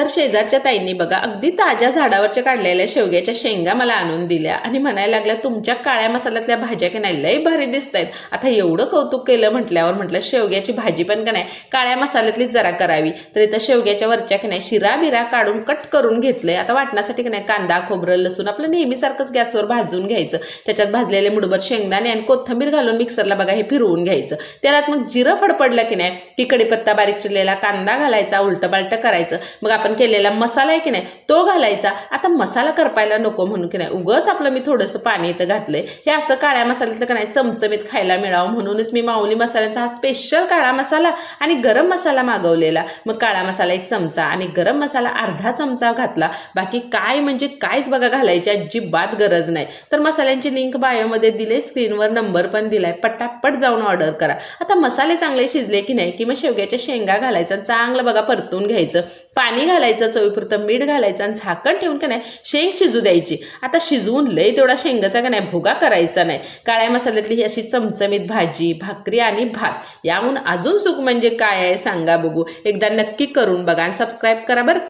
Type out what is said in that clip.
तर शेजारच्या ताईंनी बघा अगदी ताज्या झाडावरच्या काढलेल्या शेवग्याच्या शेंगा मला आणून दिल्या आणि म्हणायला लागल्या तुमच्या काळ्या मसाल्यातल्या भाज्या की नाही लई भारी दिसत आहेत. आता एवढं कौतुक केलं म्हटल्यावर म्हटलं शेवग्याची भाजी पण का नाही काळ्या मसाल्यातलीच जरा करावी. तर इथं शेवग्याच्या वरच्या की नाही शिरा बिरा काढून कट करून घेतलंय. आता वाटण्यासाठी की नाही कांदा खोबरं लसूण आपलं नेहमीसारखंच गॅसवर भाजून घ्यायचं. त्याच्यात भाजलेले मुठभर शेंगदाणे आणि कोथिंबीर घालून मिक्सरला बघा हे फिरवून घ्यायचं. त्यात मग जिरं फडफडलं की नाही की कढीपत्ता बारीक चिरलेला कांदा घालायचा उलटं पालटं करायचं. मग आपण केलेला मसाला आहे की नाही तो घालायचा. आता मसाला करपायला नको म्हणून की नाही उगच आपलं मी थोडंसं पाणी इथं घातलंय. हे असं काळ्या मसाल्यातलं की नाही चमचमीत खायला मिळावं म्हणूनच मी माऊली मसाल्याचा हा स्पेशल काळा मसाला आणि गरम मसाला मागवलेला. मग काळा मसाला 1 चमचा आणि गरम मसाला अर्धा चमचा घातला. बाकी काय म्हणजे काहीच बघा घालायची अजिबात गरज नाही. तर मसाल्यांची लिंक बायोमध्ये दिले, स्क्रीनवर नंबर पण दिलाय, पटापट जाऊन ऑर्डर करा. आता मसाले चांगले शिजले की नाही की मग शेवग्याच्या शेंगा घालायचा चांगलं बघा परतून घ्यायचं. पाणी घालायचं, चवीपुरतं मीठ घालायचं आणि झाकण ठेवून का नाही शेंग शिजू द्यायची. आता शिजवून लय तेवढा शेंगाचा का नाही भुगा करायचा नाही. काळ्या मसाल्यातली ही अशी चमचमीत भाजी भाकरी आणि भात याहून अजून सुख म्हणजे काय आहे सांगा बघू. एकदा नक्की करून बघा आणि सबस्क्राईब करा बरं.